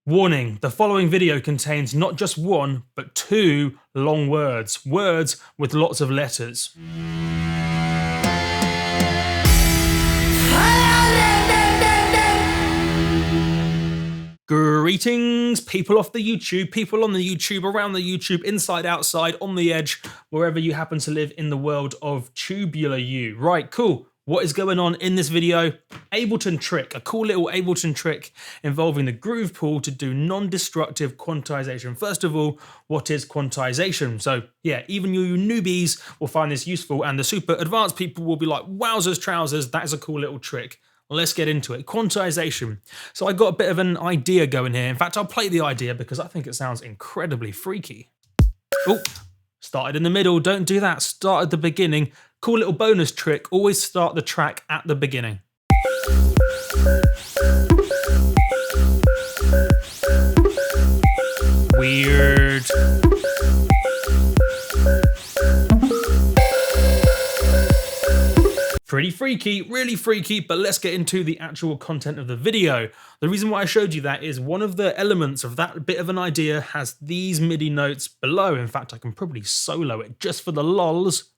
Warning, the following video contains not just one, but two long words. Words with lots of letters. Greetings, people off the YouTube, people on the YouTube, around the YouTube, inside, outside, on the edge, wherever you happen to live in the world of tubular you. Right, cool. What is going on in this video? Ableton trick, a cool little Ableton trick involving the groove pool to do non-destructive quantization. First of all, what is quantization? So yeah, even you newbies will find this useful, and the super advanced people will be like, wowzers trousers, that is a cool little trick. Let's get into it. Quantization. So I got a bit of an idea going here. In fact, I'll play the idea because I think it sounds incredibly freaky. Oh, started in the middle. Don't do that. Start at the beginning. Cool little bonus trick. Always start the track at the beginning. Weird. Pretty freaky, really freaky, but let's get into the actual content of the video. The reason why I showed you that is one of the elements of that bit of an idea has these MIDI notes below. In fact, I can probably solo it just for the lols.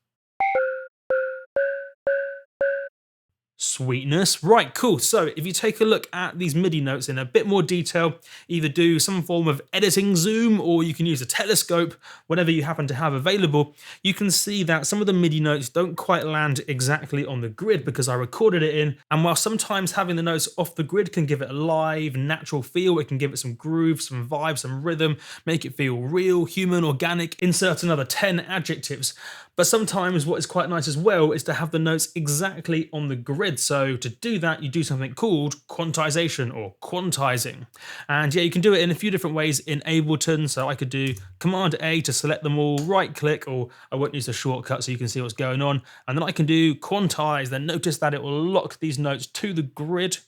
Sweetness. Right, cool. So if you take a look at these MIDI notes in a bit more detail, either do some form of editing zoom or you can use a telescope, whatever you happen to have available, you can see that some of the MIDI notes don't quite land exactly on the grid because I recorded it in. And while sometimes having the notes off the grid can give it a live, natural feel, it can give it some groove, some vibe, some rhythm, make it feel real, human, organic, insert another 10 adjectives. But sometimes what is quite nice as well is to have the notes exactly on the grid. So to do that, you do something called quantization or quantizing. And yeah, you can do it in a few different ways in Ableton. So I could do Command A to select them all, right click, or I won't use a shortcut so you can see what's going on. And then I can do quantize. Then notice that it will lock these notes to the grid.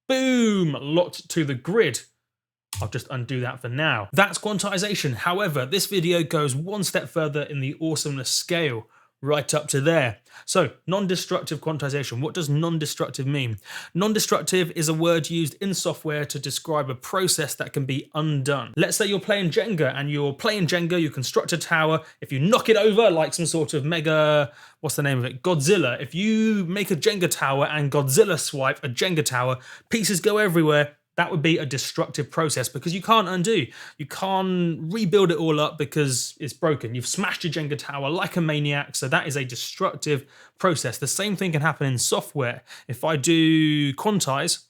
Boom, locked to the grid. I'll just undo that for now. That's quantization. However, this video goes one step further in the awesomeness scale, right up to there. So, non-destructive quantization. What does non-destructive mean? Non-destructive is a word used in software to describe a process that can be undone. Let's say you're playing Jenga and you're playing Jenga, you construct a tower. If you knock it over like some sort of mega, what's the name of it? Godzilla. If you make a Jenga tower and Godzilla swipe a Jenga tower, pieces go everywhere. That would be a destructive process because you can't undo. You can't rebuild it all up because it's broken. You've smashed your Jenga tower like a maniac, so that is a destructive process. The same thing can happen in software. If I do quantize,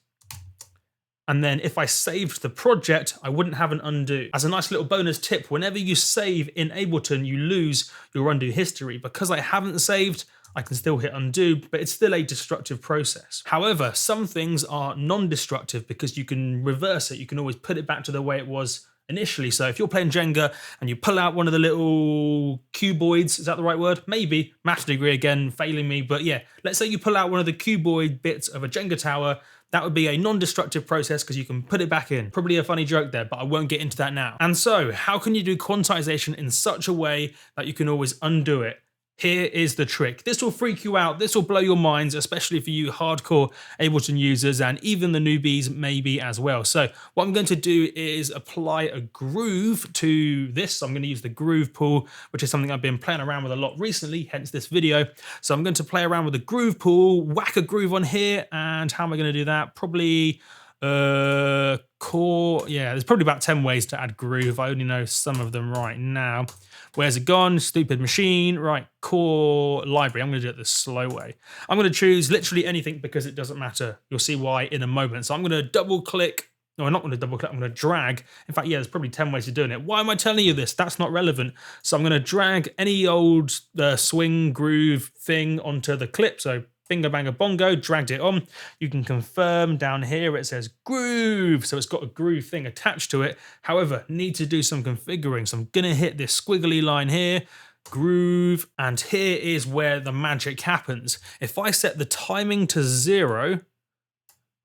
and then if I saved the project, I wouldn't have an undo. As a nice little bonus tip, whenever you save in Ableton, you lose your undo history. Because I haven't saved, I can still hit undo, but it's still a destructive process. However, some things are non-destructive because you can reverse it. You can always put it back to the way it was initially. So if you're playing Jenga and you pull out one of the little cuboids, is that the right word? Maybe. Maths degree again, failing me. But yeah, let's say you pull out one of the cuboid bits of a Jenga tower. That would be a non-destructive process because you can put it back in. Probably a funny joke there, but I won't get into that now. And so, how can you do quantization in such a way that you can always undo it? Here is the trick. This will freak you out. This will blow your minds, especially for you hardcore Ableton users and even the newbies maybe as well. So what I'm going to do is apply a groove to this. I'm going to use the groove pool, which is something I've been playing around with a lot recently, hence this video. So I'm going to play around with the groove pool, whack a groove on here. And how am I going to do that? Probably chord. Yeah, there's probably about 10 ways to add groove. I only know some of them right now. Where's it gone? Stupid machine. Right, core library. I'm going to do it the slow way. I'm going to choose literally anything because it doesn't matter. You'll see why in a moment. So I'm going to double click. No, I'm not going to double click. I'm going to drag. In fact, yeah, there's probably 10 ways of doing it. Why am I telling you this? That's not relevant. So I'm going to drag any old swing groove thing onto the clip. So bingo, banger, bongo, dragged it on. You can confirm down here it says groove. So it's got a groove thing attached to it. However, need to do some configuring. So I'm going to hit this squiggly line here, groove, and here is where the magic happens. If I set the timing to 0,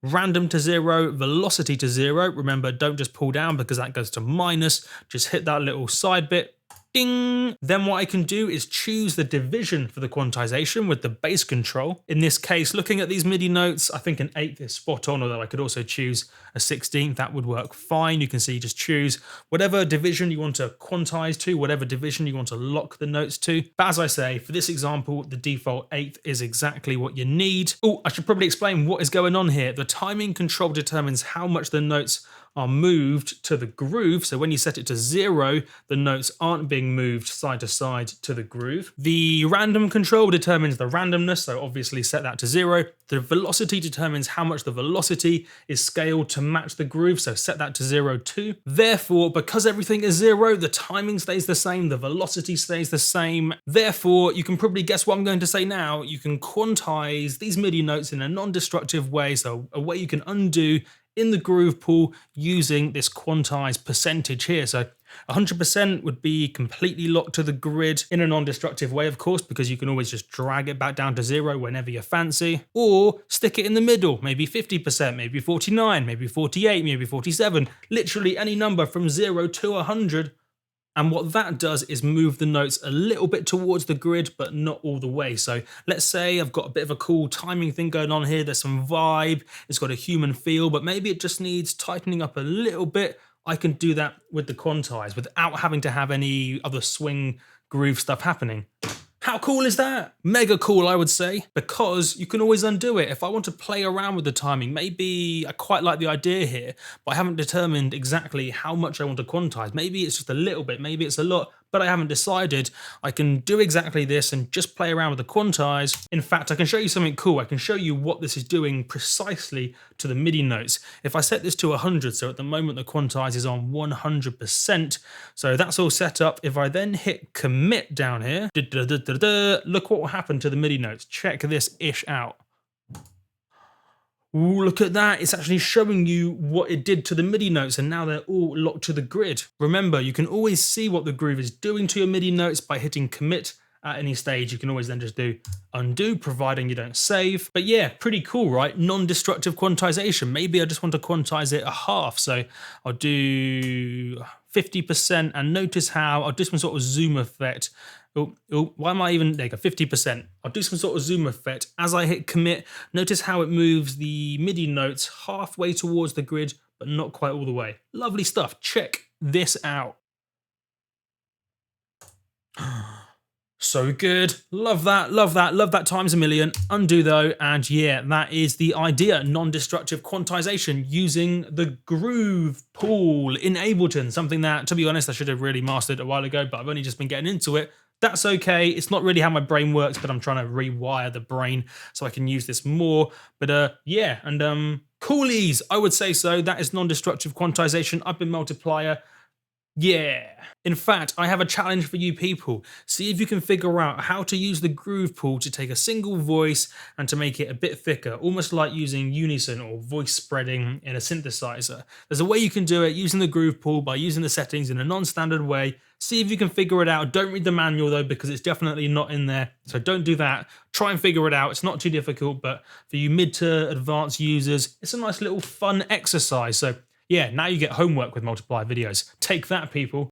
random to 0, velocity to 0, remember, don't just pull down because that goes to minus. Just hit that little side bit. Ding! Then what I can do is choose the division for the quantization with the bass control. In this case, looking at these MIDI notes, I think an 1/8 is spot on, although I could also choose a 16th. That would work fine. You can see, just choose whatever division you want to quantize to, whatever division you want to lock the notes to. But as I say, for this example, the default 1/8 is exactly what you need. Oh, I should probably explain what is going on here. The timing control determines how much the notes are moved to the groove. So when you set it to 0, the notes aren't being moved side to side to the groove. The random control determines the randomness, so obviously set that to 0. The velocity determines how much the velocity is scaled to match the groove, so set that to 0 too. Therefore, because everything is 0, the timing stays the same, the velocity stays the same. Therefore, you can probably guess what I'm going to say now. You can quantize these MIDI notes in a non-destructive way, so a way you can undo in the groove pool using this quantized percentage here. So 100% would be completely locked to the grid in a non-destructive way, of course, because you can always just drag it back down to 0 whenever you fancy, or stick it in the middle, maybe 50%, maybe 49, maybe 48, maybe 47, literally any number from 0 to 100. And what that does is move the notes a little bit towards the grid, but not all the way. So let's say I've got a bit of a cool timing thing going on here. There's some vibe, it's got a human feel, but maybe it just needs tightening up a little bit. I can do that with the quantize without having to have any other swing groove stuff happening. How cool is that? Mega cool, I would say, because you can always undo it. If I want to play around with the timing, maybe I quite like the idea here, but I haven't determined exactly how much I want to quantize. Maybe it's just a little bit, maybe it's a lot, but I haven't decided. I can do exactly this and just play around with the quantize. In fact, I can show you something cool. I can show you what this is doing precisely to the MIDI notes. If I set this to 100, so at the moment the quantize is on 100%, so that's all set up. If I then hit commit down here, look what will happen to the MIDI notes. Check this ish out. Ooh, look at that. It's actually showing you what it did to the MIDI notes, and now they're all locked to the grid. Remember, you can always see what the groove is doing to your MIDI notes by hitting commit at any stage. You can always then just do undo, providing you don't save. But yeah, pretty cool, right? Non-destructive quantization. Maybe I just want to quantize it a half. So I'll do 50%, and notice how I'll do some sort of zoom effect. Oh, why am I even, there you go, 50%. I'll do some sort of zoom effect. As I hit commit, notice how it moves the MIDI notes halfway towards the grid, but not quite all the way. Lovely stuff. Check this out. So good. Love that, love that, love that times a million. Undo though, and yeah, that is the idea. Non-destructive quantization using the groove pool in Ableton. Something that, to be honest, I should have really mastered a while ago, but I've only just been getting into it. That's okay. It's not really how my brain works, but I'm trying to rewire the brain so I can use this more. But yeah, and coolies, I would say so. That is non-destructive quantization. I've been Multiplier. Yeah. In fact, I have a challenge for you people. See if you can figure out how to use the groove pool to take a single voice and to make it a bit thicker, almost like using unison or voice spreading in a synthesizer. There's a way you can do it using the groove pool by using the settings in a non-standard way. See if you can figure it out. Don't read the manual though, because it's definitely not in there. So don't do that. Try and figure it out. It's not too difficult, but for you mid to advanced users, it's a nice little fun exercise. So yeah, now you get homework with Multiplier videos. Take that, people.